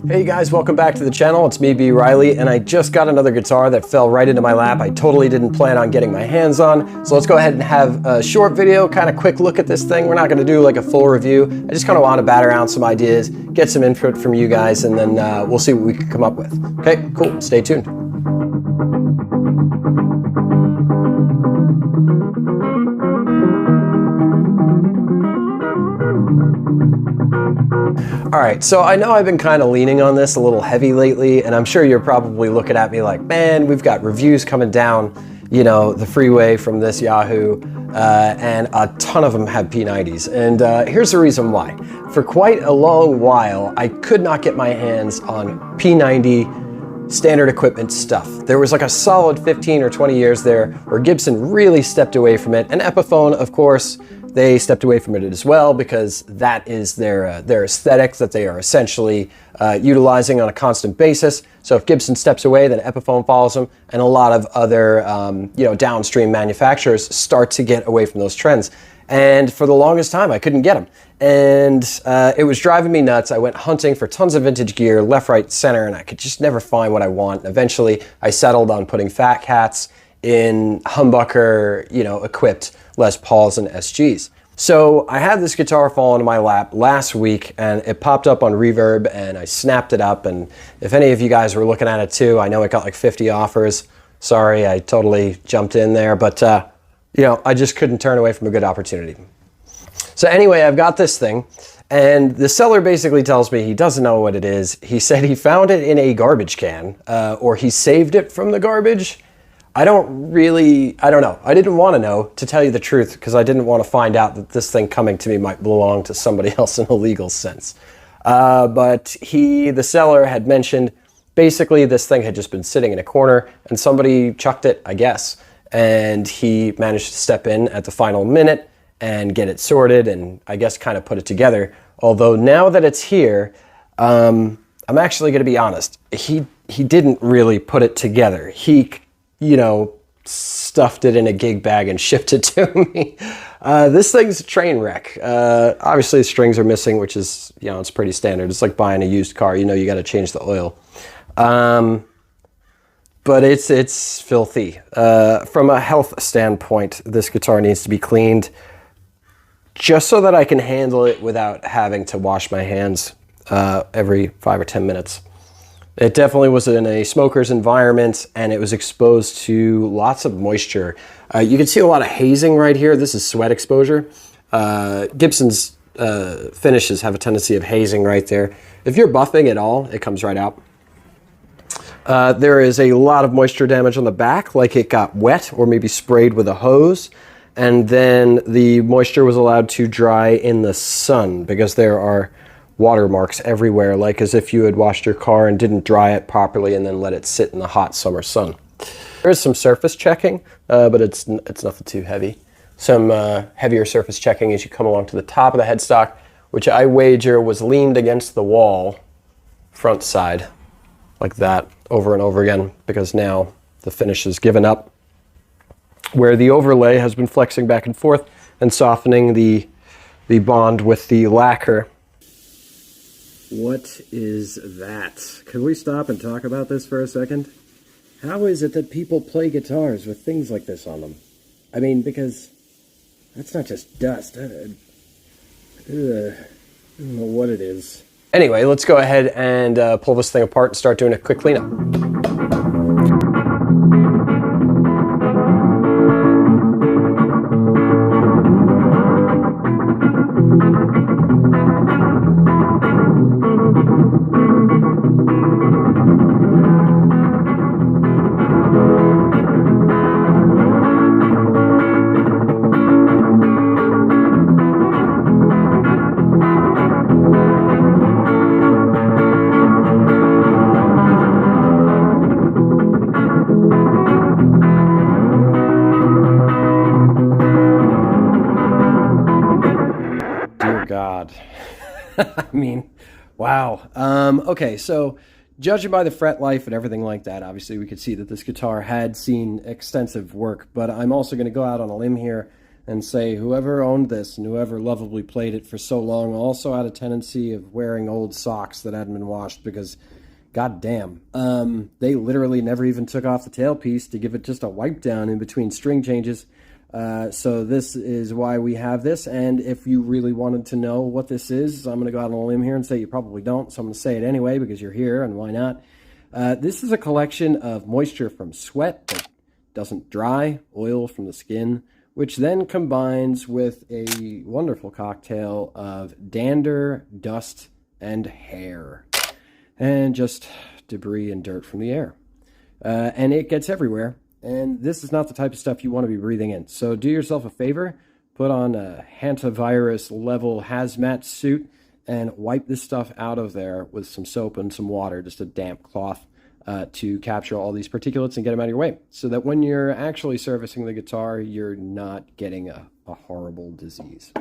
Hey guys, welcome back to the channel. It's me, B. Riley, and I just got another guitar that fell right into my lap. I totally didn't plan on getting my hands on, so let's go ahead and have a short video, kind of quick look at this thing. We're not going to do like a full review. I just kind of want to bat around some ideas, get some input from you guys, and then we'll see what we can come up with. Okay, cool. Stay tuned. All right, so I know I've been kind of leaning on this a little heavy lately, and I'm sure you're probably looking at me like, man, we've got reviews coming down, you know, the freeway from this Yahoo, and a ton of them have P90s. And here's the reason why. For quite a long while, I could not get my hands on P90 standard equipment stuff. There was like a solid 15 or 20 years there where Gibson really stepped away from it, and Epiphone, of course, they stepped away from it as well because that is their aesthetics that they are essentially utilizing on a constant basis. So if Gibson steps away, then Epiphone follows them, and a lot of other downstream manufacturers start to get away from those trends. And for the longest time, I couldn't get them. And it was driving me nuts. I went hunting for tons of vintage gear, left, right, center, and I could just never find what I want. And eventually, I settled on putting Fat Cats in humbucker, equipped Les Pauls and SGs. So I had this guitar fall into my lap last week, and it popped up on Reverb, and I snapped it up. And if any of you guys were looking at it too, I know it got like 50 offers. Sorry, I totally jumped in there, but I just couldn't turn away from a good opportunity. So anyway, I've got this thing, and the seller basically tells me he doesn't know what it is. He said he found it in a garbage can, or he saved it from the garbage. I don't know. I didn't want to know, to tell you the truth, because I didn't want to find out that this thing coming to me might belong to somebody else in a legal sense. But the seller had mentioned, basically this thing had just been sitting in a corner and somebody chucked it, I guess. And he managed to step in at the final minute and get it sorted and I guess kind of put it together. Although now that it's here, I'm actually going to be honest. He didn't really put it together. He stuffed it in a gig bag and shipped it to me. This thing's a train wreck. Obviously the strings are missing, which is, it's pretty standard. It's like buying a used car, you got to change the oil. But it's filthy. From a health standpoint, this guitar needs to be cleaned just so that I can handle it without having to wash my hands every 5 or 10 minutes. It definitely was in a smoker's environment, and it was exposed to lots of moisture. You can see a lot of hazing right here. This is sweat exposure. Gibson's finishes have a tendency of hazing right there. If you're buffing at all, it comes right out. There is a lot of moisture damage on the back, like it got wet or maybe sprayed with a hose, and then the moisture was allowed to dry in the sun because there are watermarks everywhere, like as if you had washed your car and didn't dry it properly and then let it sit in the hot summer sun. There is some surface checking, but it's nothing too heavy. Some heavier surface checking as you come along to the top of the headstock, which I wager was leaned against the wall, front side, like that, over and over again, because now the finish is given up, where the overlay has been flexing back and forth and softening the bond with the lacquer. What is that? Can we stop and talk about this for a second? How is it that people play guitars with things like this on them? I mean, because that's not just dust. I don't know what it is. Anyway, let's go ahead and pull this thing apart and start doing a quick cleanup. I mean, wow. Okay, so judging by the fret life and everything like that, obviously we could see that this guitar had seen extensive work, but I'm also going to go out on a limb here and say whoever owned this and whoever lovably played it for so long also had a tendency of wearing old socks that hadn't been washed, because god damn, they literally never even took off the tailpiece to give it just a wipe down in between string changes. So this is why we have this, and if you really wanted to know what this is, I'm going to go out on a limb here and say you probably don't, so I'm going to say it anyway because you're here, and why not? This is a collection of moisture from sweat that doesn't dry, oil from the skin, which then combines with a wonderful cocktail of dander, dust, and hair, and just debris and dirt from the air. And it gets everywhere, and this is not the type of stuff you want to be breathing in. So do yourself a favor, put on a hantavirus level hazmat suit, and wipe this stuff out of there with some soap and some water, just a damp cloth, to capture all these particulates and get them out of your way, so that when you're actually servicing the guitar, you're not getting a horrible disease.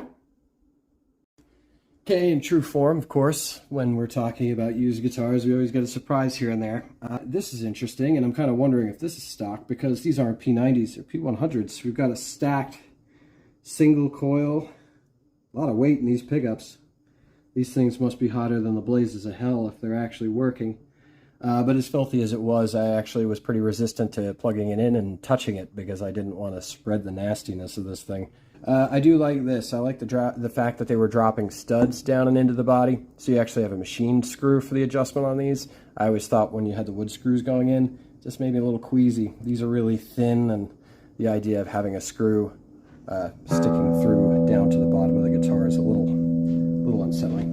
Okay, in true form, of course, when we're talking about used guitars, we always get a surprise here and there. This is interesting, and I'm kind of wondering if this is stock, because these aren't P90s or P100s. We've got a stacked single coil, a lot of weight in these pickups. These things must be hotter than the blazes of hell if they're actually working. But as filthy as it was, I actually was pretty resistant to plugging it in and touching it because I didn't want to spread the nastiness of this thing. I do like this. I like the fact that they were dropping studs down and into the body, so you actually have a machined screw for the adjustment on these. I always thought when you had the wood screws going in, just made me a little queasy. These are really thin, and the idea of having a screw sticking through down to the bottom of the guitar is a little unsettling.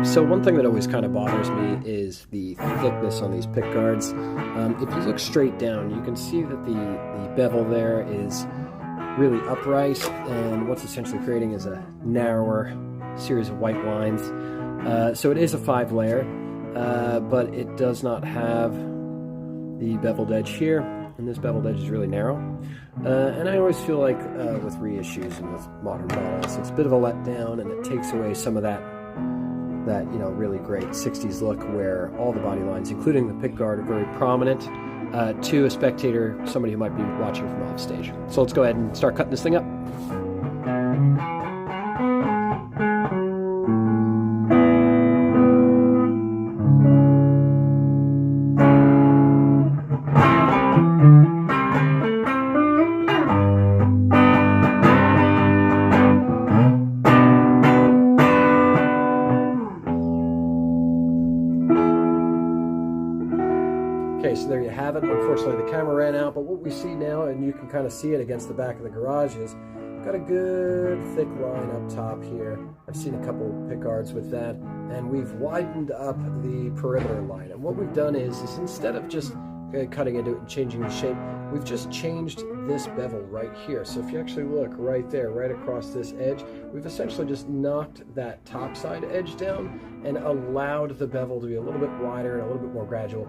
So one thing that always kind of bothers me is the thickness on these pick guards. If you look straight down, you can see that the bevel there is really upright, and what's essentially creating is a narrower series of white lines. So it is a 5-layer, but it does not have the beveled edge here, and this beveled edge is really narrow. And I always feel like with reissues and with modern models, it's a bit of a letdown, and it takes away some of that really great 60s look where all the body lines, including the pick guard, are very prominent to a spectator, somebody who might be watching from off stage. So let's go ahead and start cutting this thing up. Okay, so there you have it. Unfortunately, the camera ran out, but what we see now, and you can kind of see it against the back of the garage, is got a good thick line up top here. I've seen a couple pick guards with that, and we've widened up the perimeter line. And what we've done is instead of just cutting into it and changing the shape, we've just changed this bevel right here. So if you actually look right there, right across this edge, we've essentially just knocked that top side edge down and allowed the bevel to be a little bit wider and a little bit more gradual,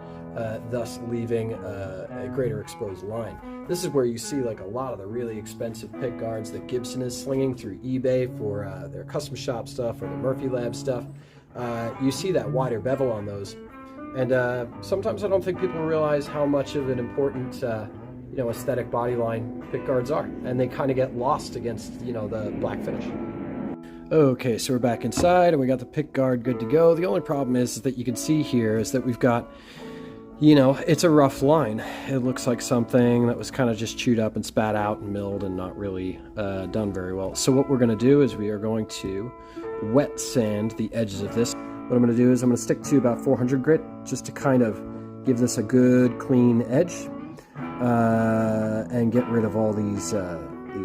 thus leaving a greater exposed line. This is where you see like a lot of the really expensive pick guards that Gibson is slinging through eBay for their custom shop stuff or the Murphy Lab stuff. You see that wider bevel on those. And sometimes I don't think people realize how much of an important aesthetic body line pick guards are, and they kind of get lost against the black finish. Okay, so we're back inside and we got the pick guard good to go. The only problem is that you can see here is that we've got, it's a rough line. It looks like something that was kind of just chewed up and spat out and milled and not really done very well. So what we're going to do is we are going to wet sand the edges of this. what I'm going to do is I'm going to stick to about 400 grit just to kind of give this a good clean edge and get rid of all these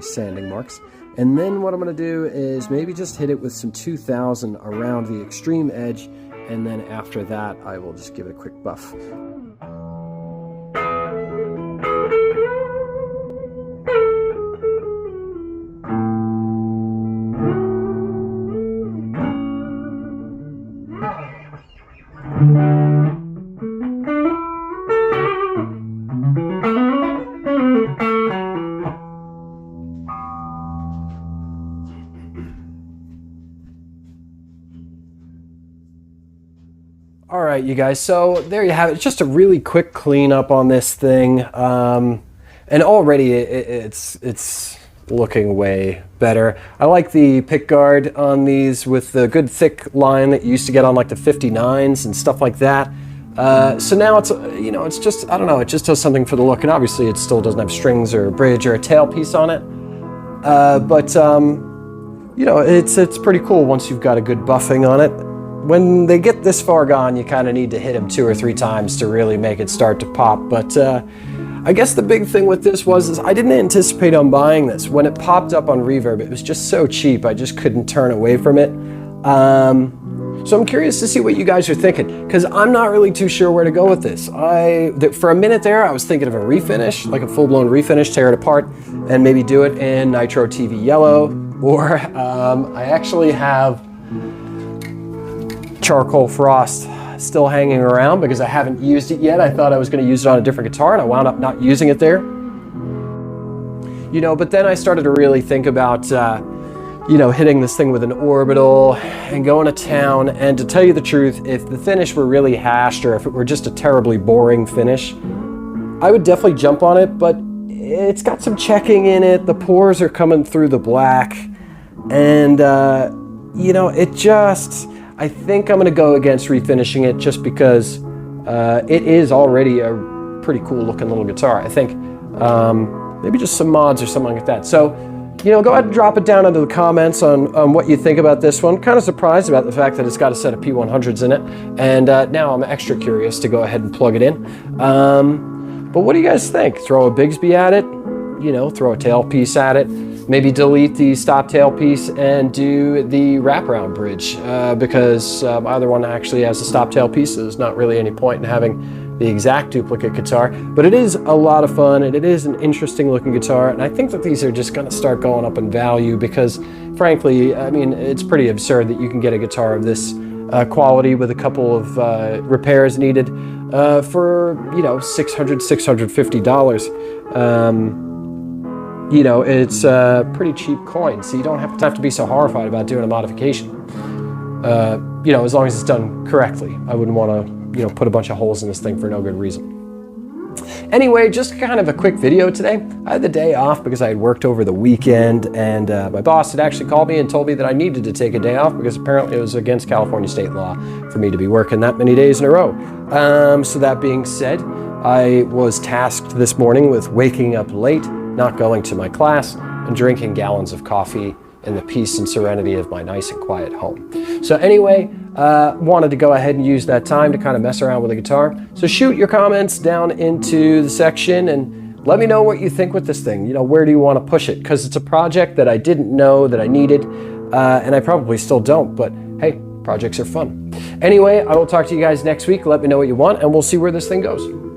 sanding marks. And then what I'm going to do is maybe just hit it with some 2000 around the extreme edge, and then after that I will just give it a quick buff. All right, you guys, so there you have it. Just a really quick cleanup on this thing. And already it's looking way better. I like the pick guard on these with the good thick line that you used to get on like the 59s and stuff like that. So now it's, you know, it's just, I don't know, it just does something for the look. And obviously it still doesn't have strings or a bridge or a tailpiece on it. You know, it's pretty cool once you've got a good buffing on it. When they get this far gone, you kind of need to hit them 2 or 3 times to really make it start to pop. But I guess the big thing with this is I didn't anticipate on buying this. When it popped up on Reverb, it was just so cheap, I just couldn't turn away from it. So I'm curious to see what you guys are thinking, because I'm not really too sure where to go with this. For a minute there, I was thinking of a refinish, like a full-blown refinish, tear it apart, and maybe do it in Nitro TV Yellow, or I actually have Charcoal Frost still hanging around because I haven't used it yet. I thought I was going to use it on a different guitar and I wound up not using it there. You know, but then I started to really think about, you know, hitting this thing with an orbital and going to town. And to tell you the truth, if the finish were really hashed or if it were just a terribly boring finish, I would definitely jump on it, but it's got some checking in it. The pores are coming through the black and, you know, it just... I think I'm going to go against refinishing it just because it is already a pretty cool looking little guitar. I think maybe just some mods or something like that. So, you know, go ahead and drop it down into the comments on what you think about this one. Kind of surprised about the fact that it's got a set of P100s in it. And now I'm extra curious to go ahead and plug it in. But what do you guys think? Throw a Bigsby at it, you know, throw a tailpiece at it. Maybe delete the stop tailpiece and do the wraparound bridge because either one actually has a stop tailpiece, so there's not really any point in having the exact duplicate guitar. But it is a lot of fun and it is an interesting looking guitar, and I think that these are just going to start going up in value because, frankly, I mean, it's pretty absurd that you can get a guitar of this quality with a couple of repairs needed for, you know, $600, $650. You know, it's a pretty cheap coin, so you don't have to be so horrified about doing a modification. You know, as long as it's done correctly. I wouldn't want to, you know, put a bunch of holes in this thing for no good reason. Anyway, just kind of a quick video today. I had the day off because I had worked over the weekend, and my boss had actually called me and told me that I needed to take a day off because apparently it was against California state law for me to be working that many days in a row. So that being said, I was tasked this morning with waking up late, not going to my class, and drinking gallons of coffee in the peace and serenity of my nice and quiet home. So anyway, wanted to go ahead and use that time to kind of mess around with the guitar. So shoot your comments down into the section and let me know what you think with this thing. You know, where do you want to push it? Because it's a project that I didn't know that I needed, and I probably still don't, but hey, projects are fun. Anyway, I will talk to you guys next week. Let me know what you want, and we'll see where this thing goes.